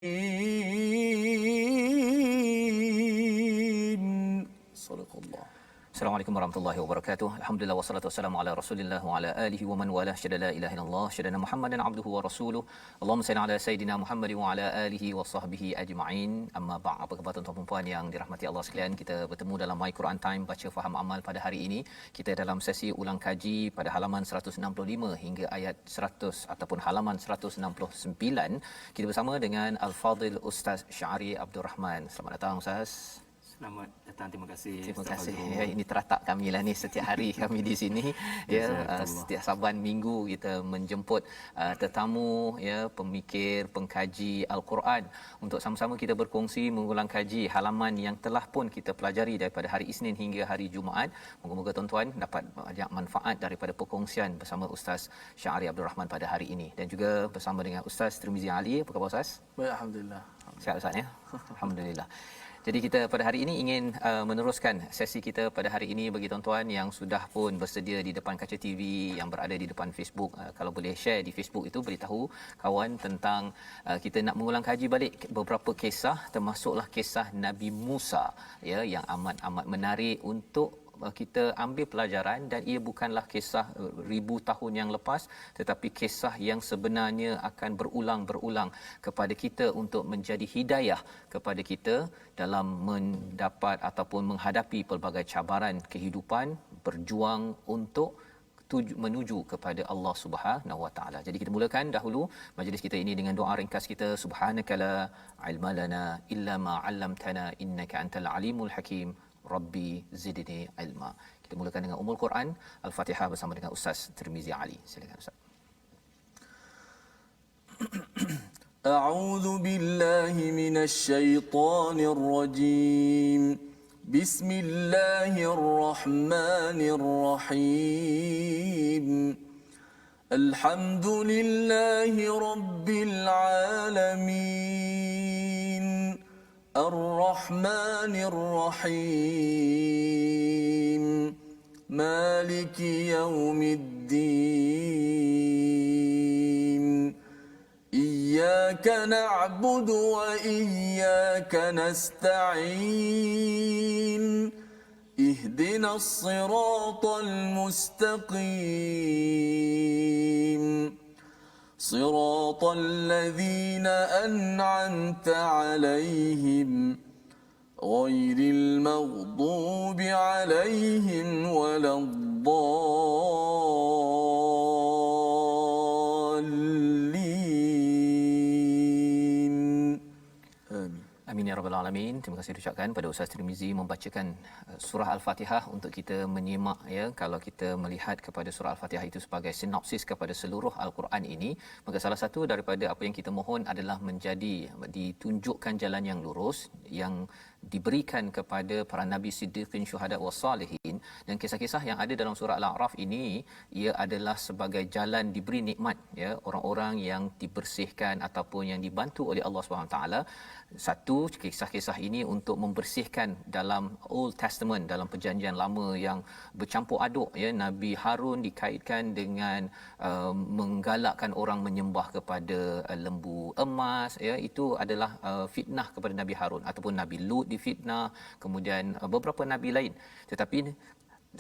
صدق الله. Assalamualaikum warahmatullahi wabarakatuh. Alhamdulillah wassalatu wassalamu ala Rasulillah wa ala alihi wa man wala syada la ilaha illallah syada Muhammadan abduhu wa rasuluh. Allahumma salli ala sayidina Muhammad wa ala alihi wa sahbihi ajma'in. Amma ba'd. Apa khabar tuan-tuan dan puan yang dirahmati Allah sekalian? Kita bertemu dalam My Quran Time baca faham amal pada hari ini. Kita dalam sesi ulang kaji pada halaman 165 hingga ayat 100 ataupun halaman 169. Kita bersama dengan Al-Fadhil Ustaz Syari Abdul Rahman. Selamat datang Ustaz. Selamat datang, terima kasih. Terima kasih. Ya, ini teratak kami lah ni setiap hari kami di sini ya, setiap Saban minggu kita menjemput tetamu ya, pemikir, pengkaji Al-Quran untuk sama-sama kita berkongsi mengulang kaji halaman yang telah pun kita pelajari daripada hari Isnin hingga hari Jumaat. Moga-moga tuan-tuan dapat banyak manfaat daripada perkongsian bersama Ustaz Syari Abdul Rahman pada hari ini dan juga bersama dengan Ustaz Tirmizi Ali. Apa khabar Ustaz? Baik, alhamdulillah. Sihat Ustaz ya. Alhamdulillah. Jadi kita pada hari ini ingin meneruskan sesi kita pada hari ini bagi tuan-tuan yang sudah pun bersedia di depan kaca TV, yang berada di depan Facebook. Kalau boleh share di Facebook itu, beritahu kawan tentang kita nak mengulang kaji balik beberapa kisah, termasuklah kisah Nabi Musa ya, yang amat menarik untuk kita ambil pelajaran, dan ia bukanlah kisah ribu tahun yang lepas, tetapi kisah yang sebenarnya akan berulang-berulang kepada kita untuk menjadi hidayah kepada kita dalam mendapat ataupun menghadapi pelbagai cabaran kehidupan, berjuang untuk menuju kepada Allah Subhanahu Wa Taala. Jadi kita mulakan dahulu majlis kita ini dengan doa ringkas kita. Subhanakala ilma lana illa ma 'allamtana innaka antal alimul hakim. Rabbi zidni ilma. Kita mulakan dengan Ummul Quran Al-Fatihah bersama dengan Ustaz Tirmizi Ali. Silakan Ustaz. أعوذ بالله من الشيطان الرجيم. بسم الله الرحمن الرحيم. الحمد لله رب العالمين. الرحمن الرحيم. مالك يوم الدين. إياك نعبد وإياك نستعين. اهدنا الصراط المستقيم. صراط الذين أنعمت عليهم غير المغضوب عليهم ولا الضالين. آمين. Amin ya rabbal alamin. Terima kasih diucapkan pada Ustaz Tirmizi membacakan surah Al-Fatihah untuk kita menyimak ya. Kalau kita melihat kepada surah Al-Fatihah itu sebagai sinopsis kepada seluruh Al-Quran ini, maka salah satu daripada apa yang kita mohon adalah menjadi ditunjukkan jalan yang lurus yang diberikan kepada para nabi siddiqin syuhada wassalihin, dan kisah-kisah yang ada dalam surah Al-A'raf ini ia adalah sebagai jalan diberi nikmat ya, orang-orang yang dibersihkan ataupun yang dibantu oleh Allah Subhanahu taala. Satu, kisah-kisah ini untuk membersihkan dalam Old Testament, dalam perjanjian lama yang bercampur aduk ya, Nabi Harun dikaitkan dengan menggalakkan orang menyembah kepada lembu emas ya, itu adalah fitnah kepada Nabi Harun, ataupun Nabi Lut difitnah, kemudian beberapa nabi lain. Tetapi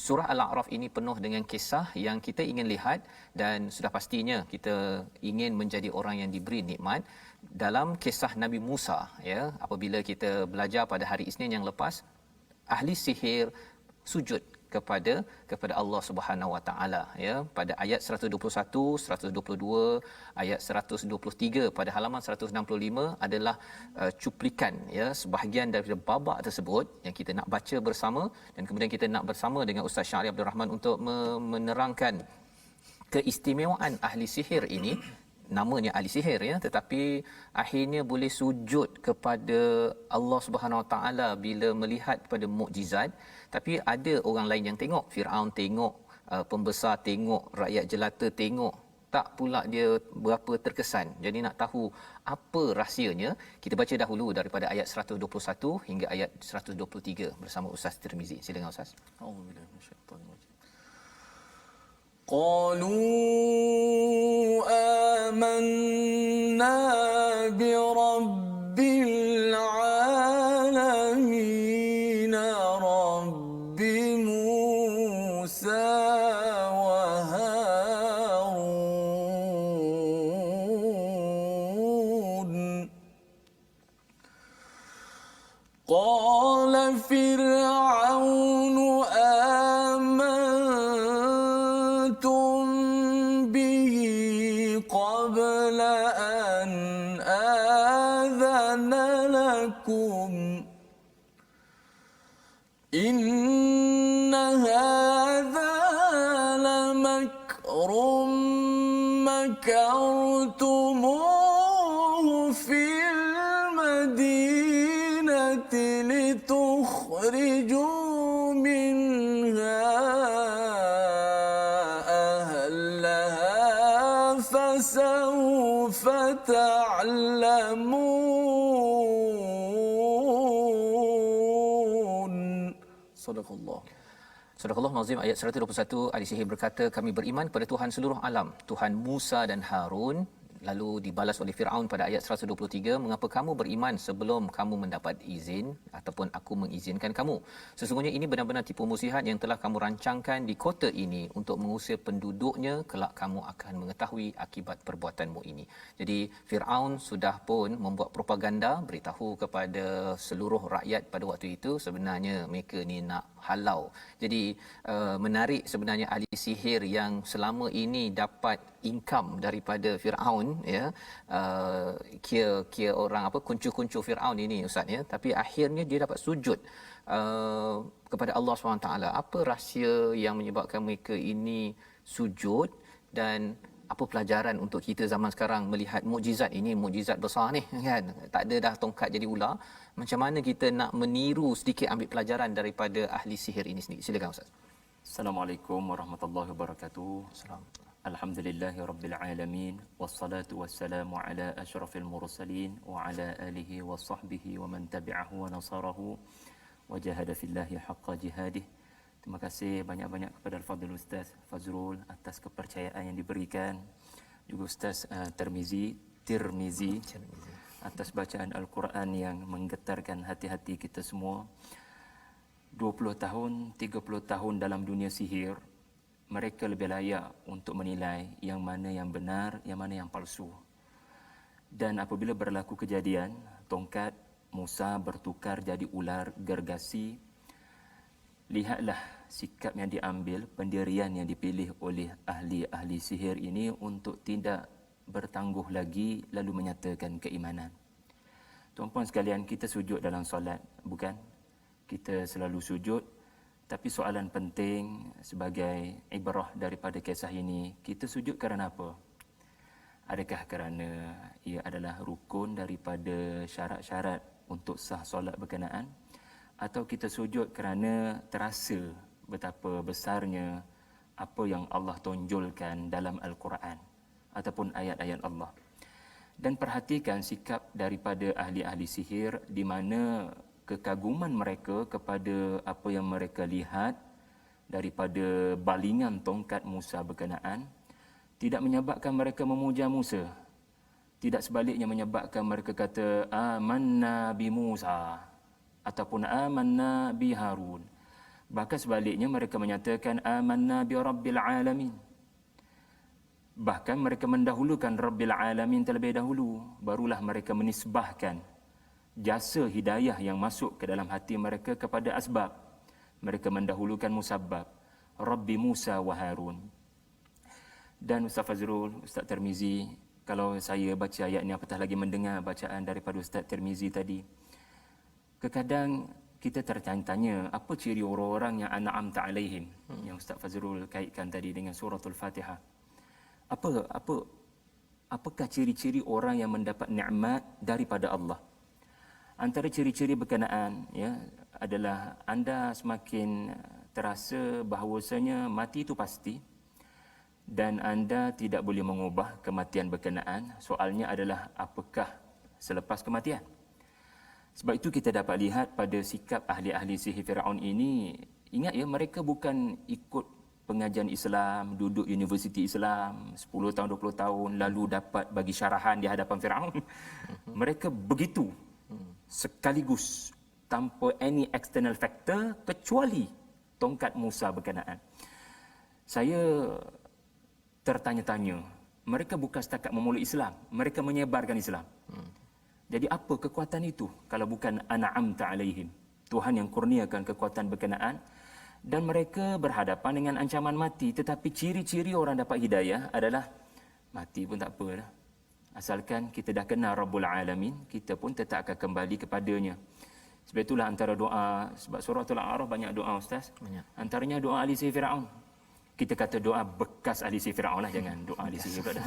surah Al-A'raf ini penuh dengan kisah yang kita ingin lihat, dan sudah pastinya kita ingin menjadi orang yang diberi nikmat. Dalam kisah Nabi Musa ya, apabila kita belajar pada hari Isnin yang lepas, ahli sihir sujud kepada Allah Subhanahu Wa Taala ya, pada ayat 121, 122, ayat 123 pada halaman 165 adalah cuplikan ya, sebahagian daripada babak tersebut yang kita nak baca bersama, dan kemudian kita nak bersama dengan Ustaz Syari Abdul Rahman untuk menerangkan keistimewaan ahli sihir ini. Namanya ahli sihir ya, tetapi akhirnya boleh sujud kepada Allah Subhanahu Wa Taala bila melihat pada mukjizat. Tapi ada orang lain yang tengok, Firaun tengok, pembesar tengok, rakyat jelata tengok, tak pula dia berapa terkesan. Jadi nak tahu apa rahsianya, kita baca dahulu daripada ayat 121 hingga ayat 123 bersama Ustaz Tirmizi. Silakan Ustaz. Auzubillahi minasyaitanir rajim. قالوا آمنا برب قال فرعون آمنتم به قبل أن آذن لكم إن هذا لمكر مكرتموه في المدينة لتخرجوا منها أهلها فسوف تعلمون صدق الله. Surah Al-Nazim ayat 121, ahli sihir berkata, kami beriman kepada Tuhan seluruh alam, Tuhan Musa dan Harun. Lalu dibalas oleh Firaun pada ayat 123, mengapa kamu beriman sebelum kamu mendapat izin ataupun aku mengizinkan kamu? Sesungguhnya ini benar-benar tipu muslihat yang telah kamu rancangkan di kota ini untuk mengusir penduduknya, kelak kamu akan mengetahui akibat perbuatanmu ini. Jadi Firaun sudah pun membuat propaganda, beritahu kepada seluruh rakyat pada waktu itu sebenarnya mereka ni nak halau. Jadi menarik sebenarnya ahli sihir yang selama ini dapat income daripada Firaun, ya, kira orang apa kuncu-kuncu Firaun ini ustaz, ya, tapi akhirnya dia dapat sujud kepada Allah SWT. Apa rahsia yang menyebabkan mereka ini sujud, dan apa pelajaran untuk kita zaman sekarang melihat mukjizat ini, mukjizat besar ni kan, tak ada dah tongkat jadi ular. Macam mana kita nak meniru sedikit, ambil pelajaran daripada ahli sihir ini sendiri? Silakan ustaz. Assalamualaikum warahmatullahi wabarakatuh. Alhamdulillahi rabbil alamin, wassalatu wassalamu ala asyrafil mursalin wa ala alihi wa sahbihi wa man tabi'ahu wa nasarahu wa jahada fillahi haqqa jihadih. Terima kasih banyak-banyak kepada Al-Fadhil Ustaz Fazrul atas kepercayaan yang diberikan, juga Ustaz Tirmizi atas bacaan Al-Quran yang menggetarkan hati-hati kita semua. 20 tahun, 30 tahun dalam dunia sihir, mereka lebih layak untuk menilai yang mana yang benar, yang mana yang palsu. Dan apabila berlaku kejadian tongkat Musa bertukar jadi ular gergasi, lihatlah sikap yang diambil, pendirian yang dipilih oleh ahli-ahli sihir ini untuk tidak bertangguh lagi lalu menyatakan keimanan. Tuan-puan sekalian, kita sujud dalam solat, bukan? Kita selalu sujud, tapi soalan penting sebagai ibrah daripada kisah ini, kita sujud kerana apa? Adakah kerana ia adalah rukun daripada syarat-syarat untuk sah solat berkenaan? Atau kita sujud kerana terasa betapa besarnya apa yang Allah tonjolkan dalam Al-Quran ataupun ayat-ayat Allah? Dan perhatikan sikap daripada ahli-ahli sihir, di mana kekaguman mereka kepada apa yang mereka lihat daripada balingan tongkat Musa berkenaan tidak menyebabkan mereka memuja Musa. Tidak sebaliknya menyebabkan mereka kata amanna bi Musa ataupun amanna bi Harun. Bahkan sebaliknya mereka menyatakan amanna bi Rabbil Alamin. Bahkan mereka mendahulukan Rabbil Alamin terlebih dahulu, barulah mereka menisbahkan jasa hidayah yang masuk ke dalam hati mereka kepada asbab. Mereka mendahulukan musabbab, Rabbi Musa wa Harun. Dan Ustaz Fazrul, Ustaz Tirmizi, kalau saya baca ayat ni, apatah lagi mendengar bacaan daripada Ustaz Tirmizi tadi, kadang kita tertanya-tanya apa ciri orang-orang yang an'amta alaihim, yang Ustaz Fazrul kaitkan tadi dengan suratul Fatihah. Apakah ciri-ciri orang yang mendapat nikmat daripada Allah? Antara ciri-ciri berkenaan, ya, adalah anda semakin terasa bahawasanya mati itu pasti dan anda tidak boleh mengubah kematian berkenaan. Soalnya adalah apakah selepas kematian? Sebab itu kita dapat lihat pada sikap ahli-ahli sihir Firaun ini. Ingat ya, mereka bukan ikut pengajian Islam, duduk universiti Islam 10 tahun, 20 tahun lalu dapat bagi syarahan di hadapan Firaun. Mereka begitu sekaligus tanpa any external factor kecuali tongkat Musa berkenaan. Saya tertanya-tanya, mereka bukan setakat memeluk Islam, mereka menyebarkan Islam. Jadi apa kekuatan itu kalau bukan an'amta alaihim? Tuhan yang kurniakan kekuatan berkenaan dan mereka berhadapan dengan ancaman mati, tetapi ciri-ciri orang dapat hidayah adalah mati pun tak apa dah. Asalkan kita dah kenal Rabbul Alamin, kita pun tetap akan kembali kepadanya. Sebab itulah antara doa, sebab surah Al-A'raf banyak doa Ustaz. Banyak. Antaranya doa ahli sihir Firaun. Kita kata doa bekas ahli sihir Firaun lah, jangan doa ahli sihir pula dah.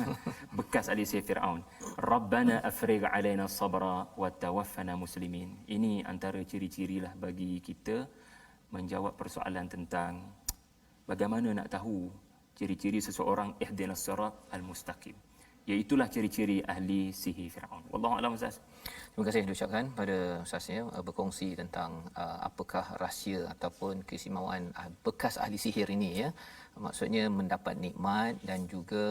Bekas ahli sihir Firaun. Rabbana afrigh alaina sabra wa tawaffana muslimin. Ini antara ciri-cirilah bagi kita menjawab persoalan tentang bagaimana nak tahu ciri-ciri seseorang ihdinas sirat al-mustaqim. Iaitulah ciri-ciri ahli sihir Firaun. Wallahu a'lam Ustaz. Terima kasih diucapkan pada Ustaz ya, berkongsi tentang apakah rahsia ataupun keistimewaan bekas ahli sihir ini ya. Maksudnya mendapat nikmat dan juga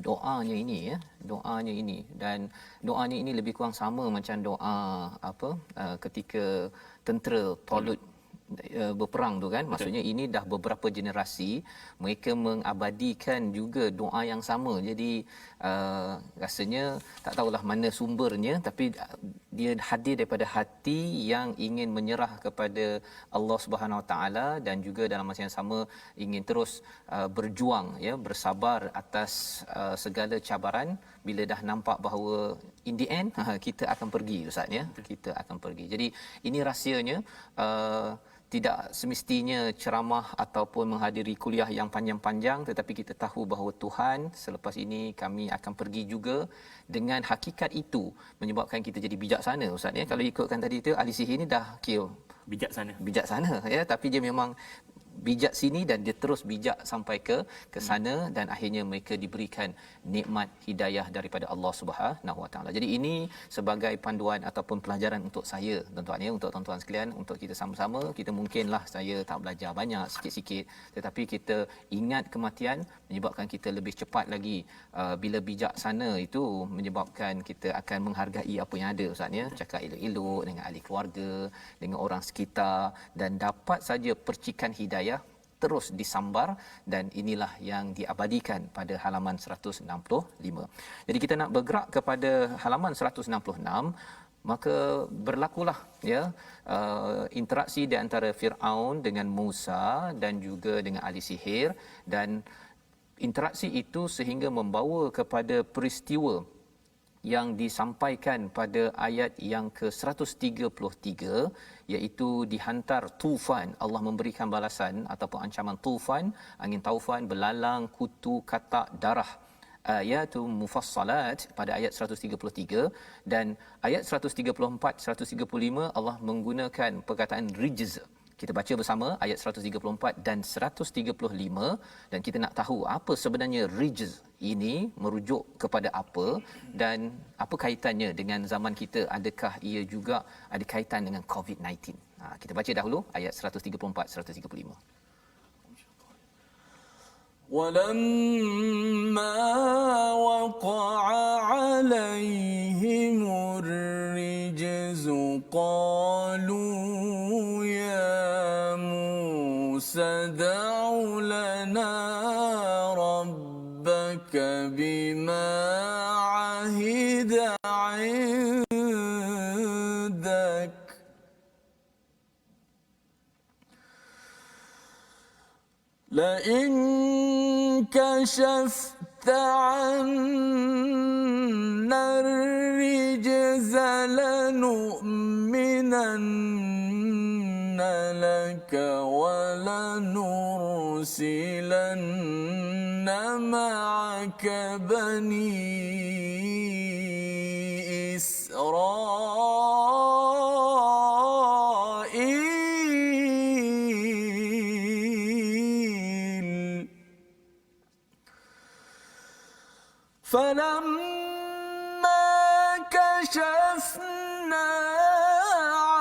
doanya ini ya, doanya ini, dan doanya ini lebih kurang sama macam doa ketika tentera Talut berperang tu kan. Maksudnya ini dah beberapa generasi mereka mengabadikan juga doa yang sama. Jadi rasanya tak tahulah mana sumbernya, tapi dia hadir daripada hati yang ingin menyerah kepada Allah Subhanahu Wa Taala dan juga dalam masa yang sama ingin terus berjuang ya, bersabar atas segala cabaran. Bila dah nampak bahawa in the end kita akan pergi Ustaz ya, kita akan pergi. Jadi ini rahsianya. Tidak semestinya ceramah ataupun menghadiri kuliah yang panjang-panjang, tetapi kita tahu bahawa Tuhan selepas ini kami akan pergi juga. Dengan hakikat itu menyebabkan kita jadi bijaksana Ustaz ya. Kalau ikutkan tadi tu ahli sihir ni dah kira bijaksana ya, tapi dia memang bijak sini dan dia terus bijak sampai ke sana dan akhirnya mereka diberikan nikmat hidayah daripada Allah Subhanahu Wa Taala. Jadi ini sebagai panduan ataupun pelajaran untuk saya tuan-tuan ya, untuk tuan-tuan sekalian, untuk kita sama-sama. Kita mungkinlah saya tak belajar banyak, sikit-sikit, tetapi kita ingat kematian menyebabkan kita lebih cepat lagi. Bila bijaksana itu menyebabkan kita akan menghargai apa yang ada Ustaz ya, cakap elok-elok dengan ahli keluarga, dengan orang sekitar, dan dapat saja percikan hidayah terus disambar, dan inilah yang diabadikan pada halaman 165. Jadi kita nak bergerak kepada halaman 166, maka berlakulah ya interaksi di antara Firaun dengan Musa dan juga dengan ahli sihir, dan interaksi itu sehingga membawa kepada peristiwa yang disampaikan pada ayat yang ke-133, iaitu dihantar tufan. Allah memberikan balasan ataupun ancaman tufan, angin taufan, belalang, kutu, katak, darah. Ayat mufassalat pada ayat 133, dan ayat 134, 135 Allah menggunakan perkataan rijz. Kita baca bersama ayat 134 dan 135, dan kita nak tahu apa sebenarnya rijz ini, merujuk kepada apa dan apa kaitannya dengan zaman kita. Adakah ia juga ada kaitan dengan COVID-19? Kita baca dahulu ayat 134 135. ولما وقع عليهم الرجز قالوا يا موسى ادع لنا ربك بما عهد عندك لئن كشفت عنا الرجز لنؤمنن لك ولنرسلن معك بني إسرائيل فلما كشفنا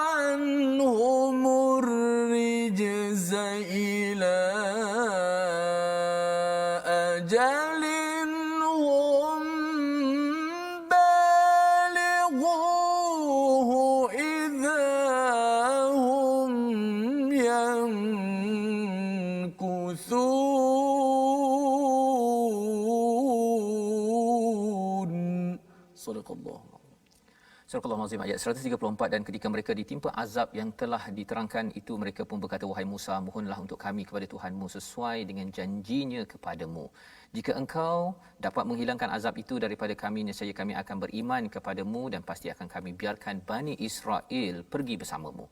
عنهم الرجز إلى أجل هم بالغوه إذا هم ينكثون. صدق الله. Surah Al-Nazim ayat 134, dan ketika mereka ditimpa azab yang telah diterangkan itu, mereka pun berkata, wahai Musa, mohonlah untuk kami kepada Tuhanmu sesuai dengan janjinya kepadamu. Jika engkau dapat menghilangkan azab itu daripada kami, nescaya kami akan beriman kepadamu dan pasti akan kami biarkan Bani Israel pergi bersamamu.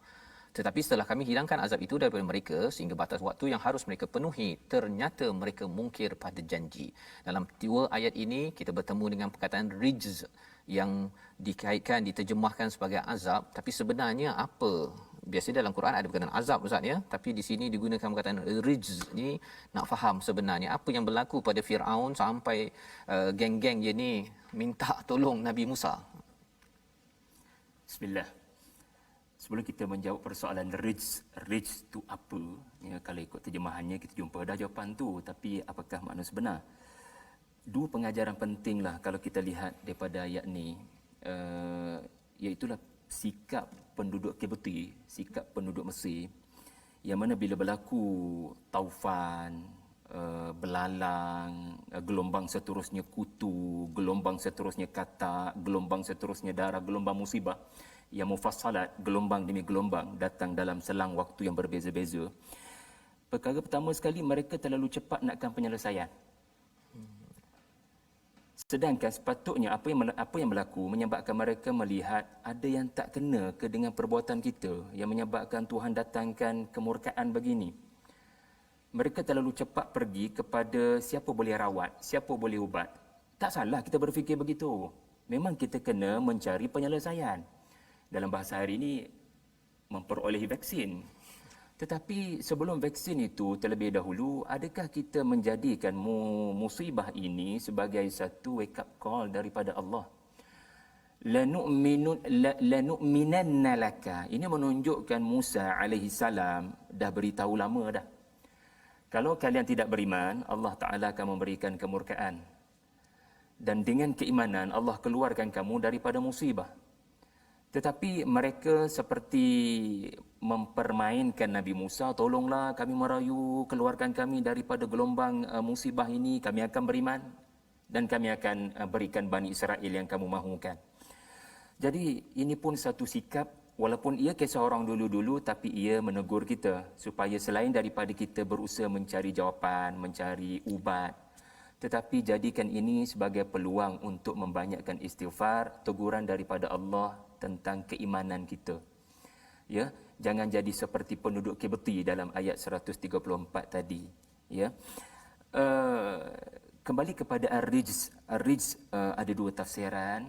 Tetapi setelah kami hilangkan azab itu daripada mereka sehingga batas waktu yang harus mereka penuhi, ternyata mereka mungkir pada janji. Dalam dua ayat ini kita bertemu dengan perkataan rijz yang dikaitkan, diterjemahkan sebagai azab, tapi sebenarnya apa? Biasanya dalam Quran ada perkataan azab, Ustaz, ya, tapi di sini digunakan perkataan rijz. Ini nak faham sebenarnya apa yang berlaku pada Firaun sampai geng-geng dia ni minta tolong Nabi Musa. Bismillah. Sebelum kita menjawab persoalan rijz tu apa? Ya, kalau ikut terjemahannya kita jumpa dah jawapan tu, tapi apakah makna sebenar? Dua pengajaran pentinglah kalau kita lihat daripada ayat ni, iaitulah sikap penduduk Kibti, sikap penduduk Mesir, yang mana bila berlaku taufan, belalang, gelombang seterusnya kutu, gelombang seterusnya katak, gelombang seterusnya darah, gelombang musibah yang mufassalat, gelombang demi gelombang datang dalam selang waktu yang berbeza-beza. Perkara pertama sekali, mereka terlalu cepat nakkan penyelesaian. Sedangkan sepatutnya apa yang berlaku menyebabkan mereka melihat ada yang tak kena ke dengan perbuatan kita yang menyebabkan Tuhan datangkan kemurkaan begini. Mereka terlalu cepat pergi kepada siapa boleh rawat, siapa boleh ubat. Tak salah kita berfikir begitu. Memang kita kena mencari penyelesaian. Dalam bahasa hari ini, memperolehi vaksin. Tetapi sebelum vaksin itu, terlebih dahulu, adakah kita menjadikan musibah ini sebagai satu wake up call daripada Allah? Lanu'minanna laka. Ini menunjukkan Musa alaihi salam dah beritahu lama dah. Kalau kalian tidak beriman, Allah Ta'ala akan memberikan kemurkaan. Dan dengan keimanan, Allah keluarkan kamu daripada musibah. Tetapi mereka seperti mempermainkan Nabi Musa, tolonglah kami merayu, keluarkan kami daripada gelombang musibah ini, kami akan beriman dan kami akan berikan Bani Israel yang kamu mahukan. Jadi ini pun satu sikap, walaupun ia kisah orang dulu-dulu, tapi ia menegur kita supaya selain daripada kita berusaha mencari jawapan, mencari ubat, tetapi jadikan ini sebagai peluang untuk membanyakkan istighfar, teguran daripada Allah tentang keimanan kita. Ya, jangan jadi seperti penduduk Kibti dalam ayat 134 tadi. Ya, kembali kepada ar-rijz. Ar-rijz ada dua tafsiran.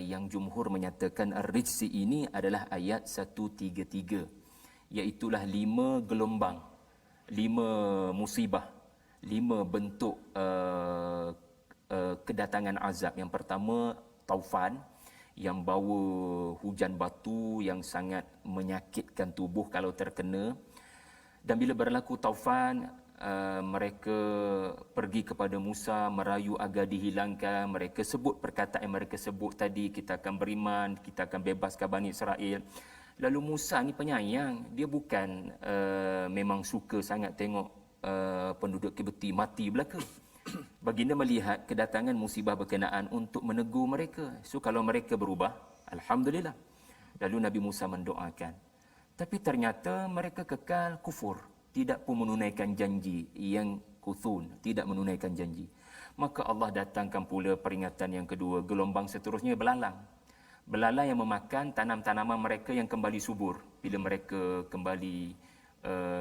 Yang jumhur menyatakan ar-rijz ini adalah ayat 133, iaitulah 5 gelombang, 5 musibah, 5 bentuk kedatangan azab. Yang pertama, taufan, yang bawa hujan batu yang sangat menyakitkan tubuh kalau terkena. Dan bila berlaku taufan, mereka pergi kepada Musa merayu agar dihilangkan. Mereka sebut perkataan yang mereka sebut tadi, kita akan beriman, kita akan bebaskan Bani Israel. Lalu Musa ni penyayang, dia bukan memang suka sangat tengok penduduk Kibti mati belaka. Baginda melihat kedatangan musibah berkenaan untuk menegur mereka. So kalau mereka berubah, alhamdulillah. Lalu Nabi Musa mendoakan. Tapi ternyata mereka kekal kufur, tidak pun menunaikan janji yang kuthun, tidak menunaikan janji. Maka Allah datangkan pula peringatan yang kedua, gelombang seterusnya belalang. Belalang yang memakan tanam-tanaman mereka yang kembali subur bila mereka kembali,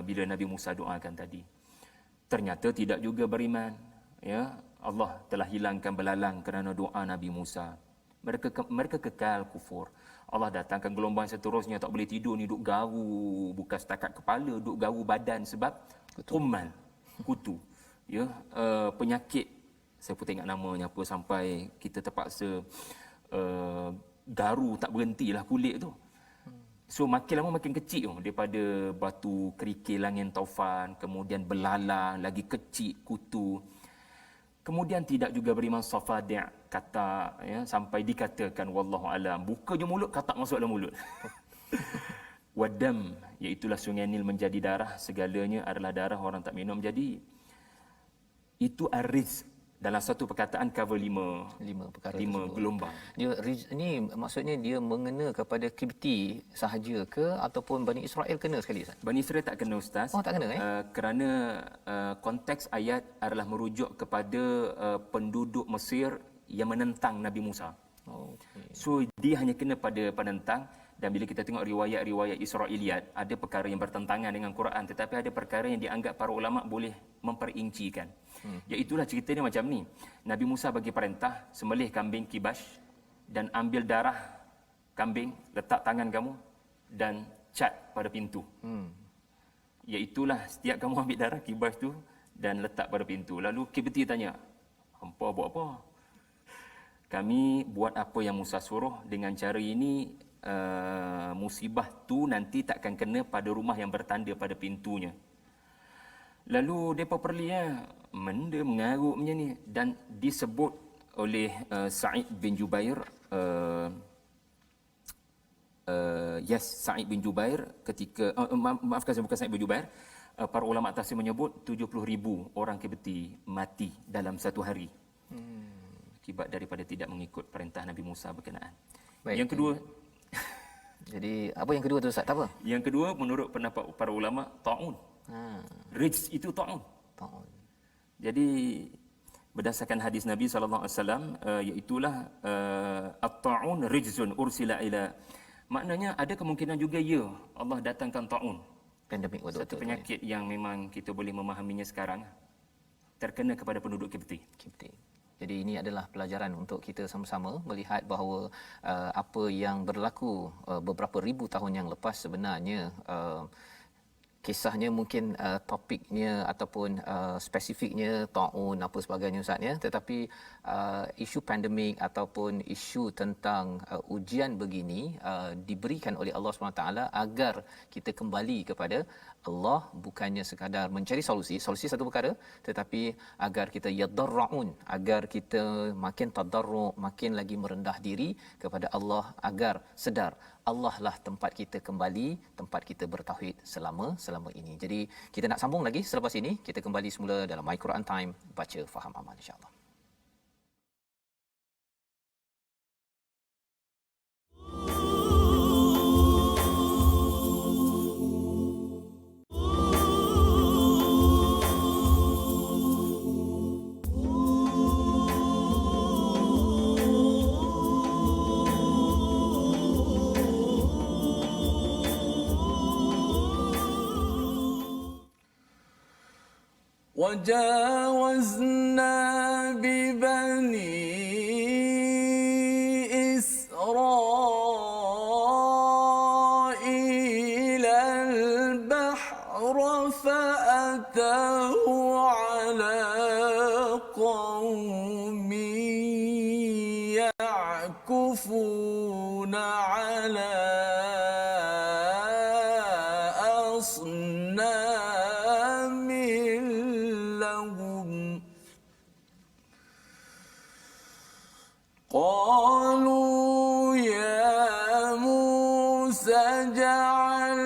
bila Nabi Musa doakan tadi. Ternyata tidak juga beriman. Ya, Allah telah hilangkan belalang kerana doa Nabi Musa. Mereka kekal kufur. Allah datangkan gelombang seterusnya, tak boleh tidur ni, duk garu, bukan setakat kepala, duk garu badan sebab kuman, kutu. Ya, penyakit, saya pun tak ingat namanya apa, sampai kita terpaksa garu tak berhentilah kulit tu. So makin lama makin kecil daripada batu kerikil angin taufan, kemudian belalang, lagi kecil kutu. Kemudian tidak juga beriman safadi' katak, ya, sampai dikatakan wallahu alam, buka je mulut, katak masuk dalam mulut. Wadam, iaitulah sungai Nil menjadi darah, segalanya adalah darah, orang tak minum. Jadi itu ar-rijz, Dalam satu perkataan cover lima perkara lima tersebut. gelombang. Ini maksudnya dia mengena kepada Kibti sahaja ke ataupun Bani Israel kena sekali Ustaz? Bani Israel tak kena Ustaz. Oh, tak kena Kerana konteks ayat adalah merujuk kepada penduduk Mesir yang menentang Nabi Musa. Okay. So dia hanya kena pada penentang. Dan bila kita tengok riwayat-riwayat Israiliyat, ada perkara yang bertentangan dengan Quran, tetapi ada perkara yang dianggap para ulama boleh memperincikan. Iaitulah ceritanya macam ni. Nabi Musa bagi perintah, sembelih kambing kibas dan ambil darah kambing, letak tangan kamu dan cat pada pintu. Iaitulah setiap kamu ambil darah kibas tu dan letak pada pintu. Lalu Kibti tanya, hampa buat apa? Kami buat apa yang Musa suruh. Dengan cara ini musibah tu nanti takkan kena pada rumah yang bertanda pada pintunya. Lalu mereka perli benda mengarut macam ni. Dan disebut oleh Sa'id bin Jubair, Sa'id bin Jubair ketika, maafkan saya, bukan Sa'id bin Jubair, para ulama tafsir menyebut 70,000 orang Kibti mati dalam satu hari. Akibat daripada tidak mengikut perintah Nabi Musa berkenaan. Baik. Yang kedua, jadi apa yang kedua tu Ustaz? Tak apa. yang kedua menurut pendapat para ulama, ta'un. Rijz itu ta'un. Ta'un. Jadi berdasarkan hadis Nabi sallallahu alaihi wasallam, iaitulah at-ta'un rijzun ursila ila. Maknanya ada kemungkinan juga Allah datangkan ta'un. Pandemik waktu Satu penyakit yang memang kita boleh memahaminya sekarang, terkena kepada penduduk Kibti. Jadi ini adalah pelajaran untuk kita sama-sama melihat bahawa apa yang berlaku beberapa ribu tahun yang lepas sebenarnya kisahnya mungkin topiknya ataupun spesifiknya taun apa sebagainya Ustaz ya, tetapi isu pandemik ataupun isu tentang ujian begini diberikan oleh Allah SWT agar kita kembali kepada Allah, bukannya sekadar mencari solusi satu perkara, tetapi agar kita yadarraun, agar kita makin tadarru', makin lagi merendah diri kepada Allah, agar sedar Allah lah tempat kita kembali, tempat kita bertauhid selama ini. Jadi kita nak sambung lagi selepas ini. Kita kembali semula dalam My Quran Time, baca faham amal insya-Allah. وجاوزنا ببني إسرائيل البحر فأتوا على قوم يعكفون على أصنام لهم قالوا يا موسى اجعل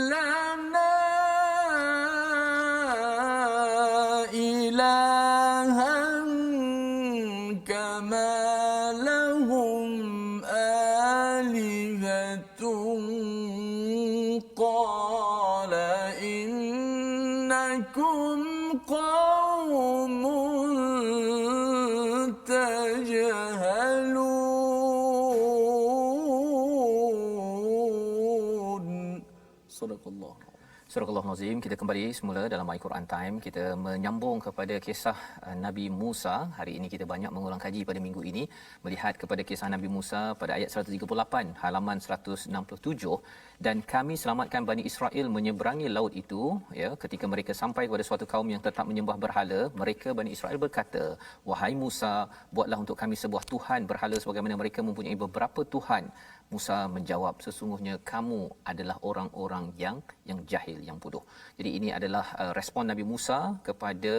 لنا إلها كما لهم آلهة قال إنكم قوم تجهلون صدق الله. Surah Al-Nazim, kita kembali semula dalam My Quran Time. Kita menyambung kepada kisah Nabi Musa. Hari ini kita banyak mengulang kaji pada minggu ini, melihat kepada kisah Nabi Musa pada ayat 138 halaman 167. Dan kami selamatkan Bani Israel menyeberangi laut itu, ya, ketika mereka sampai kepada suatu kaum yang tetap menyembah berhala. Mereka Bani Israel berkata, wahai Musa, buatlah untuk kami sebuah Tuhan berhala sebagaimana mereka mempunyai beberapa Tuhan. Musa menjawab, sesungguhnya kamu adalah orang-orang yang jahil, yang bodoh. Jadi ini adalah respon Nabi Musa kepada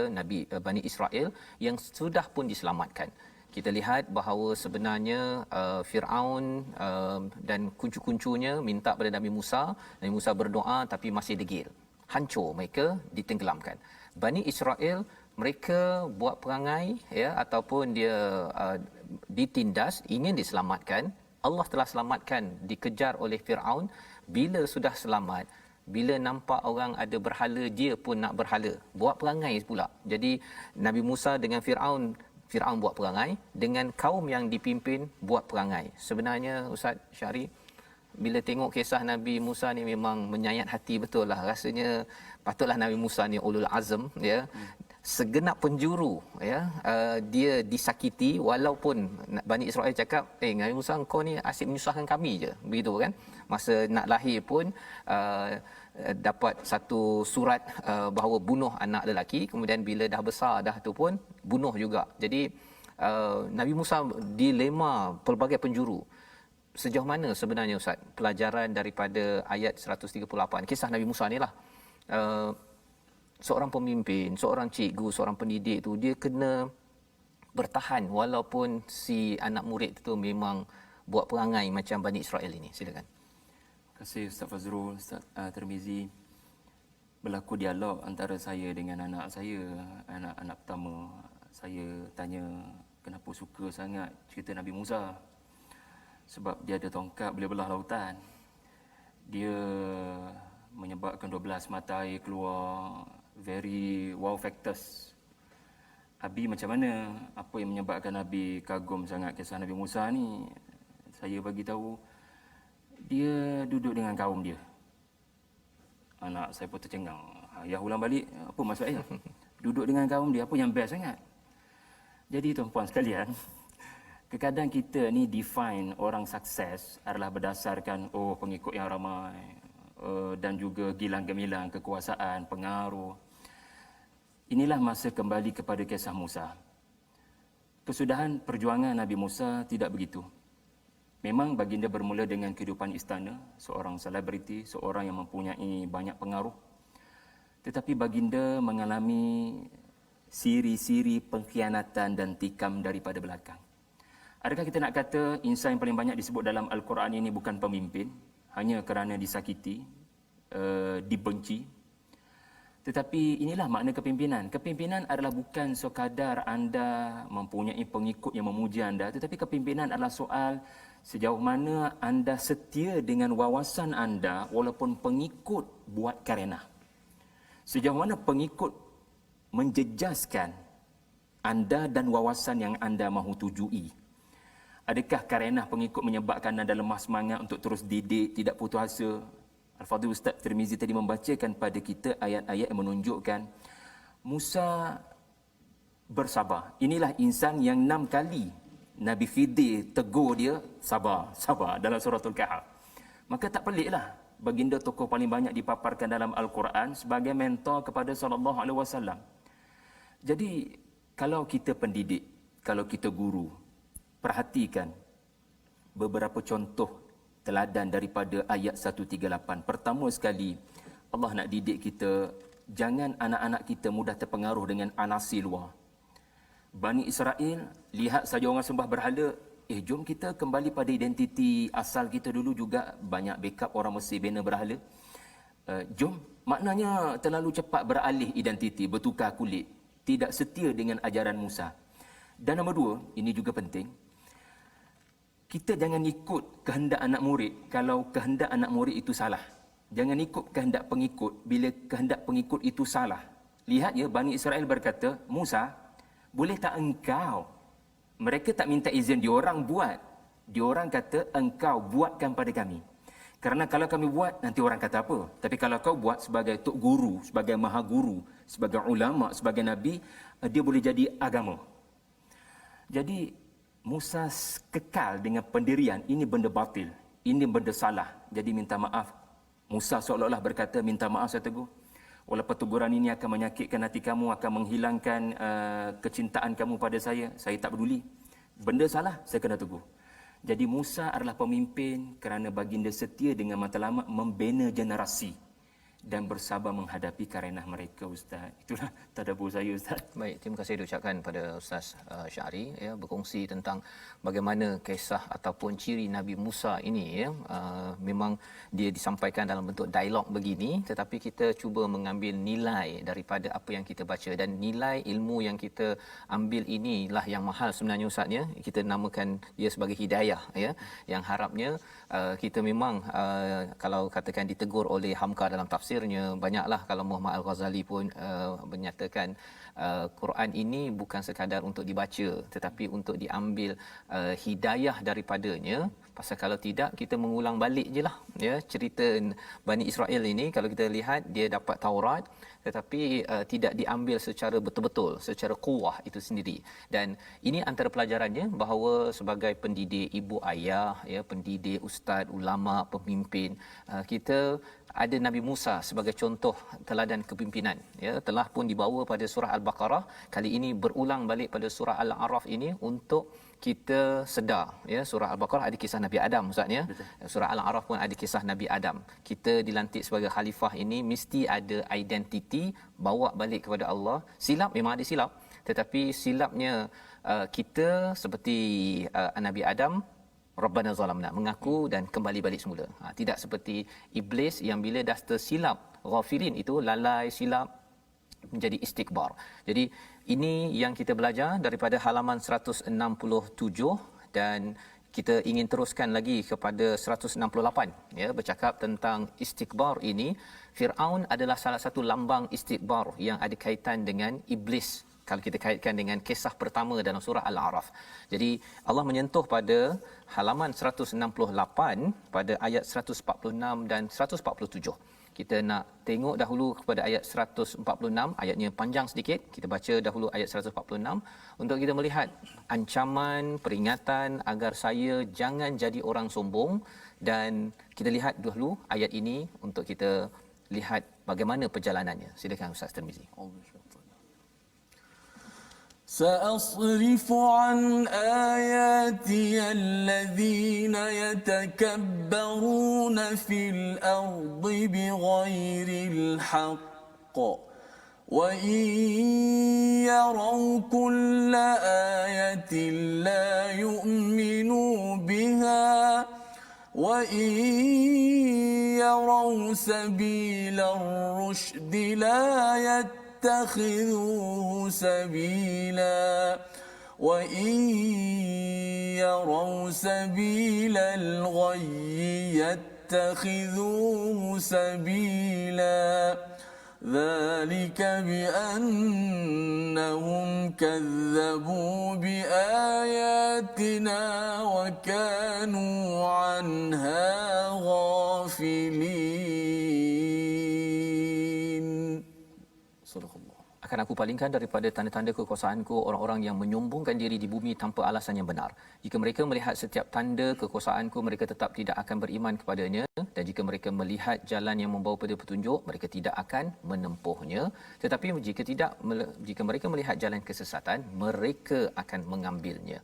Bani Israel yang sudah pun diselamatkan. Kita lihat bahawa sebenarnya Firaun dan kuncu-kuncunya minta pada Nabi Musa berdoa tapi masih degil. Hancur, mereka ditenggelamkan. Bani Israel mereka buat perangai ya ataupun dia ditindas ingin diselamatkan. Allah telah selamatkan, dikejar oleh Firaun. Bila sudah selamat, bila nampak orang ada berhala, dia pun nak berhala, buat perangai pula. Jadi Nabi Musa dengan Firaun buat perangai, dengan kaum yang dipimpin buat perangai. Sebenarnya Ustaz Syari, bila tengok kisah Nabi Musa ni memang menyayat hati betul lah. Rasanya patutlah Nabi Musa ni ulul azm ya. Segenap penjuru ya, dia disakiti walaupun Bani Israel cakap Nabi Musa kau ni asyik menyusahkan kami je, begitu kan. Masa nak lahir pun dapat satu surat bahawa bunuh anak lelaki, kemudian bila dah besar dah tu pun bunuh juga. Jadi Nabi Musa dilema pelbagai penjuru. Sejauh mana sebenarnya Ustaz pelajaran daripada ayat 138 kisah Nabi Musa ni lah, seorang pemimpin, seorang cikgu, seorang pendidik tu dia kena bertahan walaupun si anak murid tu memang buat perangai macam Bani Israel ini. Silakan. Terima kasih Ustaz Fazrul, Ustaz Tirmizi. Berlaku dialog antara saya dengan anak saya, anak pertama. Saya tanya kenapa suka sangat cerita Nabi Musa. Sebab dia ada tongkat boleh belah lautan. Dia menyebabkan 12 mata air keluar. Very wow factors. Abi macam mana? Apa yang menyebabkan Abi kagum sangat kisah Nabi Musa ni? Saya bagi tahu dia duduk dengan kaum dia. Anak saya pun tercengang. Ayah ulang balik, apa maksud ayah? Duduk dengan kaum dia, apa yang best sangat? Jadi tuan-puan sekalian, kadang-kadang kita ni define orang sukses adalah berdasarkan pengikut yang ramai dan juga gilang gemilang kekuasaan, pengaruh. Inilah masa kembali kepada kisah Musa. Kesudahan perjuangan Nabi Musa tidak begitu. Memang baginda bermula dengan kehidupan istana, seorang selebriti, seorang yang mempunyai banyak pengaruh. Tetapi baginda mengalami siri-siri pengkhianatan dan tikam daripada belakang. Adakah kita nak kata insan yang paling banyak disebut dalam Al-Quran ini bukan pemimpin, hanya kerana disakiti, dibenci? Tetapi inilah makna kepimpinan. Kepimpinan adalah bukan sekadar anda mempunyai pengikut yang memuji anda, tetapi kepimpinan adalah soal sejauh mana anda setia dengan wawasan anda walaupun pengikut buat karenah. Sejauh mana pengikut menjejaskan anda dan wawasan yang anda mahu tujui. Adakah karenah pengikut menyebabkan anda lemah semangat untuk terus didik, tidak putus asa? Al-Fadhil Ustaz Tirmizi tadi membacakan pada kita ayat-ayat yang menunjukkan Musa bersabar. Inilah insan yang 6 kali Nabi Khidir tegur dia sabar dalam suratul Kahf. Maka tak peliklah baginda tokoh paling banyak dipaparkan dalam Al-Quran sebagai mentor kepada sallallahu alaihi wasallam. Jadi kalau kita pendidik, kalau kita guru, perhatikan beberapa contoh teladan daripada ayat 138. Pertama sekali, Allah nak didik kita, jangan anak-anak kita mudah terpengaruh dengan anasi luar. Bani Israel, lihat saja orang sembah berhala, jom kita kembali pada identiti asal kita dulu juga. Banyak backup orang Mesir bina berhala. Jom, maknanya terlalu cepat beralih identiti, bertukar kulit, tidak setia dengan ajaran Musa. Dan nombor 2, ini juga penting, kita jangan ikut kehendak anak murid kalau kehendak anak murid itu salah. Jangan ikut kehendak pengikut bila kehendak pengikut itu salah. Lihat ya, Bani Israel berkata, Musa, boleh tak engkau? Mereka tak minta izin, diorang buat. Diorang kata, engkau buatkan pada kami. Kerana kalau kami buat, nanti orang kata apa? Tapi kalau kau buat sebagai tok guru, sebagai maha guru, sebagai ulama, sebagai nabi, dia boleh jadi agama. Jadi Musa kekal dengan pendirian, ini benda batil, ini benda salah, jadi minta maaf. Musa seolah-olah berkata, minta maaf saya tegur. Walaupun teguran ini akan menyakitkan hati kamu, akan menghilangkan kecintaan kamu pada saya tak peduli. Benda salah, saya kena tegur. Jadi Musa adalah pemimpin kerana baginda setia dengan matlamat membina generasi. dan bersabar menghadapi karenah mereka, Ustaz. Itulah tadabbur saya, Ustaz. Baik, terima kasih diucapkan pada Ustaz Syahri ya, berkongsi tentang bagaimana kisah ataupun ciri Nabi Musa ini ya, memang dia disampaikan dalam bentuk dialog begini, tetapi kita cuba mengambil nilai daripada apa yang kita baca, dan nilai ilmu yang kita ambil inilah yang mahal sebenarnya Ustaz ya. Kita namakan dia sebagai hidayah ya, yang harapnya kita memang kalau katakan ditegur oleh Hamka dalam tafsirnya, banyaklah kalau Muhammad Al-Ghazali pun menyatakan Quran ini bukan sekadar untuk dibaca tetapi untuk diambil hidayah daripadanya. Pasal kalau tidak kita mengulang balik je lah ya, cerita Bani Israel ini kalau kita lihat dia dapat Taurat tetapi tidak diambil secara betul-betul, secara kuah itu sendiri. Dan ini antara pelajarannya bahawa sebagai pendidik, ibu ayah ya, pendidik, ustaz, ulama, pemimpin, kita ada Nabi Musa sebagai contoh teladan kepimpinan ya, telah pun dibawa pada surah Al-Baqarah, kali ini berulang balik pada surah Al-A'raf ini untuk kita sedar ya. Surah Al-Baqarah ada kisah Nabi Adam Ustaz ya. Surah Al-A'raf pun ada kisah Nabi Adam. Kita dilantik sebagai khalifah ini mesti ada identiti, bawa balik kepada Allah. Silap memang ada silap, tetapi silapnya kita seperti Nabi Adam, Rabbana zalamna, mengaku dan kembali balik semula. Tidak seperti iblis yang bila dah tersilap, ghafirin itu lalai silap menjadi istikbar. Jadi ini yang kita belajar daripada halaman 167, dan kita ingin teruskan lagi kepada 168 ya, bercakap tentang istikbar ini. Firaun adalah salah satu lambang istikbar yang ada kaitan dengan iblis kalau kita kaitkan dengan kisah pertama dalam surah Al-A'raf. Jadi Allah menyentuh pada halaman 168 pada ayat 146 dan 147. Kita nak tengok dahulu kepada ayat 146, ayatnya panjang sedikit. Kita baca dahulu ayat 146 untuk kita melihat ancaman, peringatan agar saya jangan jadi orang sombong. Dan kita lihat dahulu ayat ini untuk kita lihat bagaimana perjalanannya. Silakan Ustaz Tirmizi. سأصرف عن آياتي الذين يتكبرون في الأرض بغير الحق وإن يروا كل آية لا يؤمنوا بها وإن يروا سبيل الرشد لا يتخذوه سبيلا وإن يروا سبيل الغي يتخذوه سبيلا ذلك بأنهم كذبوا بآياتنا وكانوا عنها غافلين. صدق الله. Akan aku palingkan daripada tanda-tanda kekuasaanku orang-orang yang menyombongkan diri di bumi tanpa alasan yang benar. Jika mereka melihat setiap tanda kekuasaanku, mereka tetap tidak akan beriman kepadanya. Dan jika mereka melihat jalan yang membawa pada petunjuk, mereka tidak akan menempuhnya. Tetapi jika mereka melihat jalan kesesatan, mereka akan mengambilnya.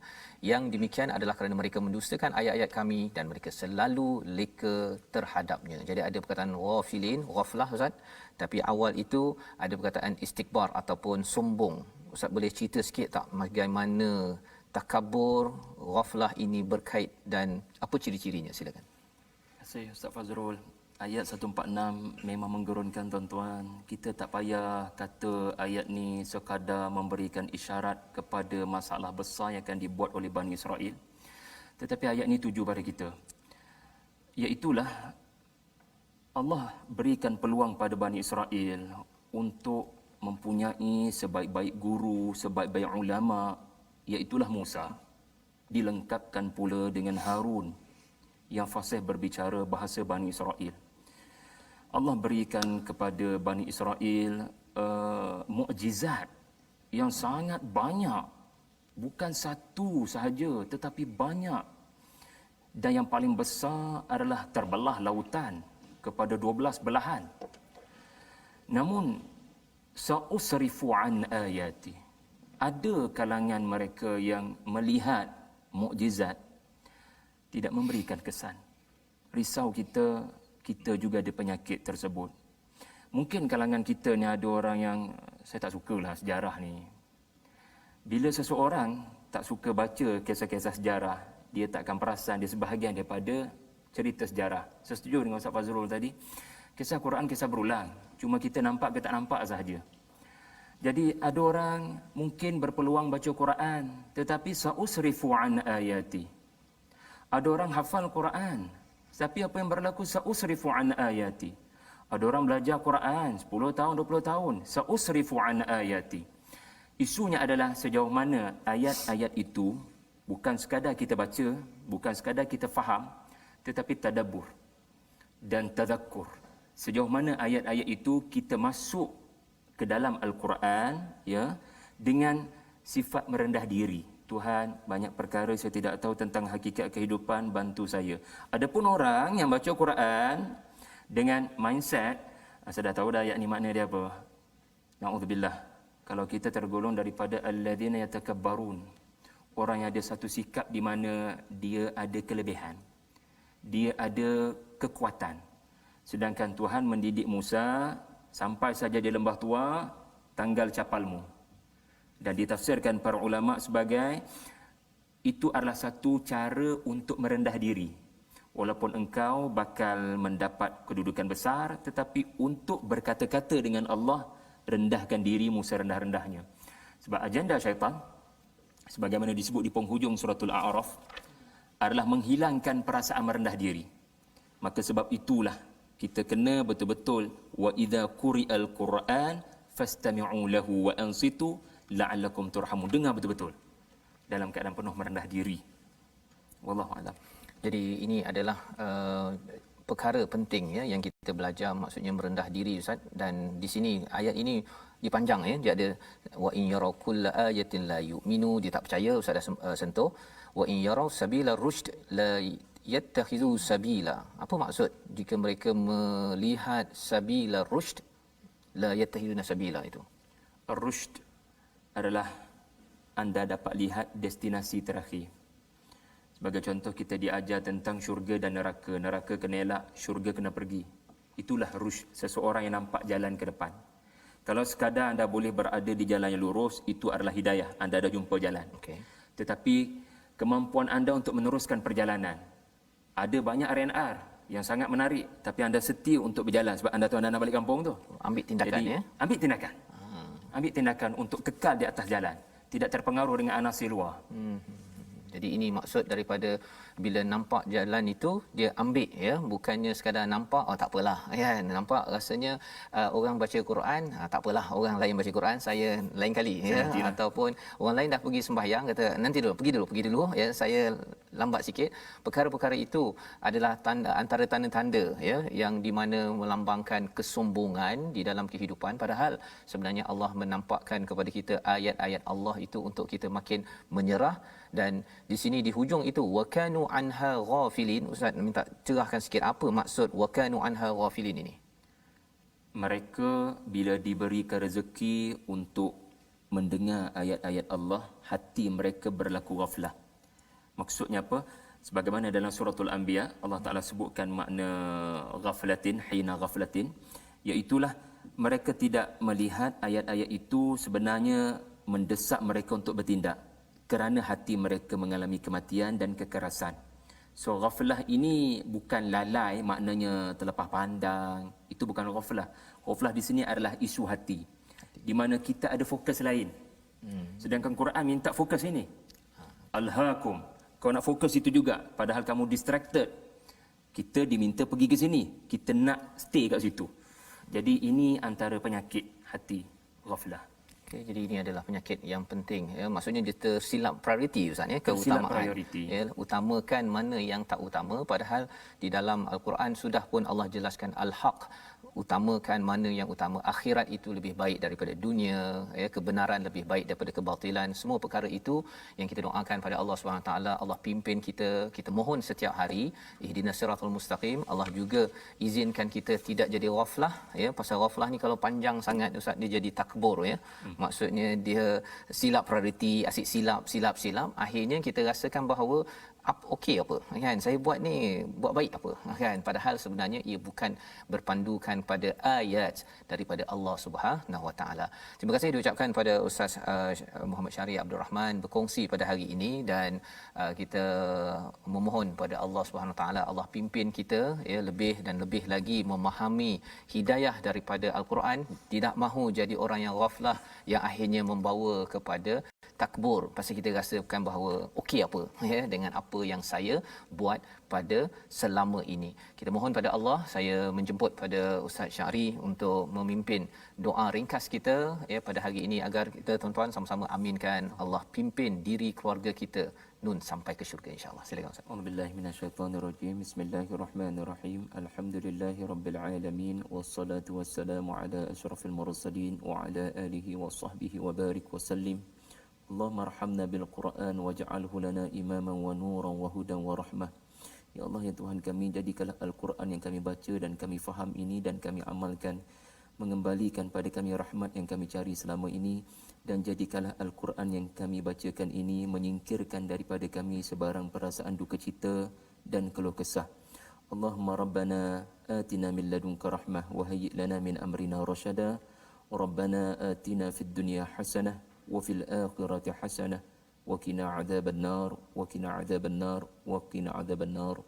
Yang demikian adalah kerana mereka mendustakan ayat-ayat kami dan mereka selalu leka terhadapnya. Jadi ada perkataan ghafilin, ghaflah Ustaz. Tapi awal itu ada perkataan istikbar ataupun sombong. Ustaz boleh cerita sikit tak bagaimana takabur, ghaflah ini berkait dan apa ciri-cirinya? Silakan. Terima kasih Ustaz Fazrul. Ayat 146 memang menggerunkan tuan-tuan. Kita tak payah kata ayat ni sekadar memberikan isyarat kepada masalah besar yang akan dibuat oleh Bani Israel. Tetapi ayat ni tuju pada kita. Iaitulah Allah berikan peluang pada Bani Israel untuk mempunyai sebaik-baik guru, sebaik-baik ulama, iaitulah Musa. Dilengkapkan pula dengan Harun yang fasih berbicara bahasa Bani Israel. Allah berikan kepada Bani Israel mukjizat yang sangat banyak. Bukan satu sahaja tetapi banyak. Dan yang paling besar adalah terbelah lautan kepada 12 belahan. Namun sa'usrifu an ayati. Ada kalangan mereka yang melihat mukjizat tidak memberikan kesan. Risau kita juga ada penyakit tersebut. Mungkin kalangan kita ni ada orang yang saya tak sukalah sejarah ni. Bila seseorang tak suka baca kisah-kisah sejarah, dia tak akan perasan dia sebahagian daripada cerita sejarah. Saya setuju dengan Ustaz Fazrul tadi. Kisah Quran kisah berulang. Cuma kita nampak ke tak nampak sahaja. Jadi ada orang mungkin berpeluang baca Quran, tetapi sausrifu an ayati. Ada orang hafal Quran, tapi apa yang berlaku sausrifu an ayati. Ada orang belajar Quran 10 tahun, 20 tahun, sausrifu an ayati. Isunya adalah sejauh mana ayat-ayat itu bukan sekadar kita baca, bukan sekadar kita faham, tetapi tadabbur dan tadhakkur. Sejauh mana ayat-ayat itu kita masuk ke dalam Al-Quran, ya, dengan sifat merendah diri. Tuhan, banyak perkara saya tidak tahu tentang hakikat kehidupan, bantu saya. Adapun orang yang baca Quran dengan mindset, saya dah tahu dah ayat ni makna dia apa. Na'udzubillah. Kalau kita tergolong daripada alladzina yatakabbarun, orang yang ada satu sikap di mana dia ada kelebihan, dia ada kekuatan. Sedangkan Tuhan mendidik Musa, sampai saja di lembah tua, tanggal capalmu. Dan ditafsirkan para ulama sebagai itu adalah satu cara untuk merendah diri. Walaupun engkau bakal mendapat kedudukan besar, tetapi untuk berkata-kata dengan Allah, rendahkan dirimu serendah-rendahnya. Sebab agenda syaitan, sebagaimana disebut di penghujung suratul A'raf, adalah menghilangkan perasaan merendah diri. Maka sebab itulah kita kena betul-betul wa idza quri'al Qur'an fastami'u lahu wa ansitu la'allakum turhamun. Dengar betul-betul dalam keadaan penuh merendah diri. Wallahu a'lam. Jadi ini adalah perkara penting ya yang kita belajar, maksudnya merendah diri, Ustaz. Dan di sini ayat ini dipanjang ya, dia ada wa in yaraw kulla ayatin la yu'minu, dia tak percaya, Ustaz dah sentuh. Wa in yaraw sabila rushd la yattakhizu sabila. Apa maksud jika mereka melihat sabila rushd la yattakhizuna sabila itu? Rushd adalah anda dapat lihat destinasi terakhir. Sebagai contoh, kita diajar tentang syurga dan neraka. Neraka kena elak, syurga kena pergi. Itulah rushd, seseorang yang nampak jalan ke depan. Kalau sekadar anda boleh berada di jalan yang lurus, itu adalah hidayah, anda dah jumpa jalan. Okay. Tetapi kemampuan anda untuk meneruskan perjalanan, ada banyak RNR yang sangat menarik, tapi anda setia untuk berjalan sebab anda tahu anda nak balik kampung tu. Ambil tindakan. Jadi, ya? Ambil tindakan. Ambil tindakan untuk kekal di atas jalan, tidak terpengaruh dengan anasir luar. Jadi ini maksud daripada bila nampak jalan itu dia ambil ya, bukannya sekadar nampak oh tak apalah kan, nampak rasanya orang baca Quran tak apalah, orang lain baca Quran saya lain kali ya, ataupun orang lain dah pergi sembahyang kata nanti dulu pergi dulu ya, saya lambat sikit. Perkara-perkara itu adalah tanda, antara tanda-tanda ya yang di mana melambangkan kesombongan di dalam kehidupan, padahal sebenarnya Allah menampakkan kepada kita ayat-ayat Allah itu untuk kita makin menyerah. Dan di sini di hujung itu wakanu anha ghafilin, Ustaz minta cerahkan sikit apa maksud wakanu anha ghafilin ini. Mereka bila diberikan rezeki untuk mendengar ayat-ayat Allah, hati mereka berlaku ghaflah. Maksudnya apa? Sebagaimana dalam suratul Anbiya Allah Taala sebutkan makna ghaflatin, hina ghaflatin, iaitulah mereka tidak melihat ayat-ayat itu sebenarnya mendesak mereka untuk bertindak, kerana hati mereka mengalami kematian dan kekerasan. So ghaflah ini bukan lalai, maknanya terlepas pandang. Itu bukan ghaflah. Ghaflah di sini adalah isu hati, di mana kita ada fokus lain. Sedangkan Quran minta fokus ini. Alhaakum. Kau nak fokus itu juga, padahal kamu distracted. Kita diminta pergi ke sini, kita nak stay kat situ. Jadi ini antara penyakit hati, ghaflah. Okay, jadi ini adalah penyakit yang penting ya, maksudnya dia tersilap prioriti Ustaz ya, keutamaan ya, utamakan mana yang tak utama, padahal di dalam al-Quran sudah pun Allah jelaskan al-haq, utamakan mana yang utama. Akhirat itu lebih baik daripada dunia ya, kebenaran lebih baik daripada kebatilan. Semua perkara itu yang kita doakan pada Allah Subhanahu taala, Allah pimpin kita, kita mohon setiap hari ihdinas siratal mustaqim. Allah juga izinkan kita tidak jadi ghaflah ya, pasal ghaflah ni kalau panjang sangat Ustaz dia jadi takbur ya. Maksudnya dia silap prioriti, asyik silap, akhirnya kita rasakan bahawa okey apa kan, saya buat ni buat baik apa kan, padahal sebenarnya ia bukan berpandukan pada ayat daripada Allah Subhanahu Wa Taala. Terima kasih diucapkan pada Ustaz Muhammad Syarif Abdul Rahman berkongsi pada hari ini, dan kita memohon pada Allah Subhanahu Wa Taala, Allah pimpin kita ya lebih dan lebih lagi memahami hidayah daripada al-Quran, tidak mahu jadi orang yang ghaflah yang akhirnya membawa kepada takbur, pasal kita rasakan bahawa okey apa ya dengan apa yang saya buat pada selama ini. Kita mohon pada Allah, saya menjemput pada Ustaz Syari untuk memimpin doa ringkas kita ya pada hari ini, agar kita tuan-tuan sama-sama aminkan Allah pimpin diri keluarga kita nun sampai ke syurga insya-Allah. Silakan Ustaz. A'udzubillahi minasyaitonirrajim. Bismillahirrahmanirrahim. Alhamdulillahirabbil alamin wassalatu wassalamu ala asyrafil mursalin wa ala alihi washabbihi wa barik wa sallim. Allahumma arhamna bil Quran waj'alhu lana imaman wa nuran wa hudan wa rahmah. Ya Allah, ya Tuhan kami, jadikanlah Al-Quran yang kami baca dan kami faham ini dan kami amalkan, mengembalikan pada kami rahmat yang kami cari selama ini, dan jadikanlah Al-Quran yang kami bacakan ini menyingkirkan daripada kami sebarang perasaan duka cita dan keluh kesah. Allahumma rabbana atina min ladunka rahmah wa hayyi' lana min amrina rasyada. Rabbana atina fid dunya hasanah wa fil akhirati hasanah wa qina adzaban nar wa qina adzaban nar wa qina adzaban nar.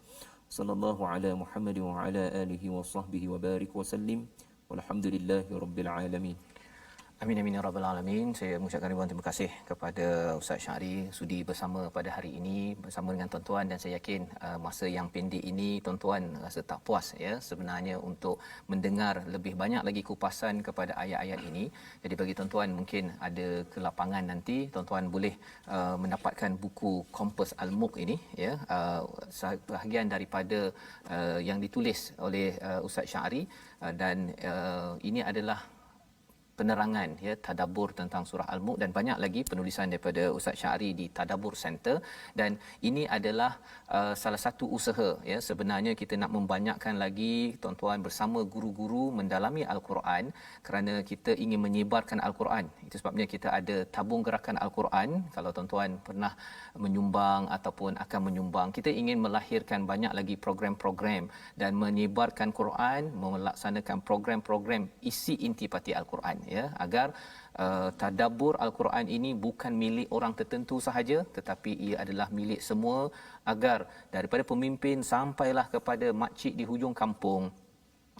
Sallallahu ala Muhammad wa ala alihi wa sahbihi wa barik wa sallim. Walhamdulillahi rabbil alamin. Amin amin ya rabbal alamin. Saya mengucapkan ribuan terima kasih kepada Ustaz Syari sudi bersama pada hari ini bersama dengan tuan-tuan, dan saya yakin masa yang pendek ini tuan-tuan rasa tak puas ya sebenarnya untuk mendengar lebih banyak lagi kupasan kepada ayat-ayat ini. Jadi bagi tuan-tuan mungkin ada kelapangan nanti, tuan-tuan boleh mendapatkan buku Kompas Al-Muq ini ya, bahagian daripada yang ditulis oleh Ustaz Syari, dan ini adalah penerangan ya tadabbur tentang surah Al-Muq, dan banyak lagi penulisan daripada Ustaz Syari di Tadabbur Center. Dan ini adalah salah satu usaha ya sebenarnya kita nak membanyakkan lagi tuan-tuan bersama guru-guru mendalami Al-Quran, kerana kita ingin menyebarkan Al-Quran. Itu sebabnya kita ada tabung gerakan Al-Quran. Kalau tuan-tuan pernah menyumbang ataupun akan menyumbang, kita ingin melahirkan banyak lagi program-program dan menyebarkan Quran, melaksanakan program-program isi intipati Al-Quran ya, agar tadabbur Al-Quran ini bukan milik orang tertentu sahaja, tetapi ia adalah milik semua, agar daripada pemimpin sampailah kepada makcik di hujung kampung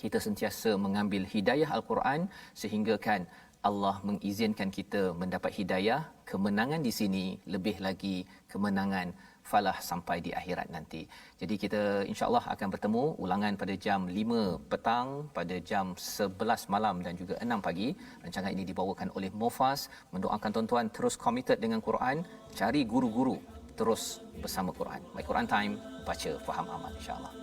kita sentiasa mengambil hidayah Al-Quran, sehingga kan Allah mengizinkan kita mendapat hidayah, kemenangan di sini, lebih lagi kemenangan falah sampai di akhirat nanti. Jadi kita insya-Allah akan bertemu ulangan pada jam 5 petang, pada jam 11 malam dan juga 6 pagi. Rancangan ini dibawakan oleh Mofas, mendoakan tuan-tuan terus committed dengan Quran, cari guru-guru, terus bersama Quran. My Quran Time, baca, faham, amal insya-Allah.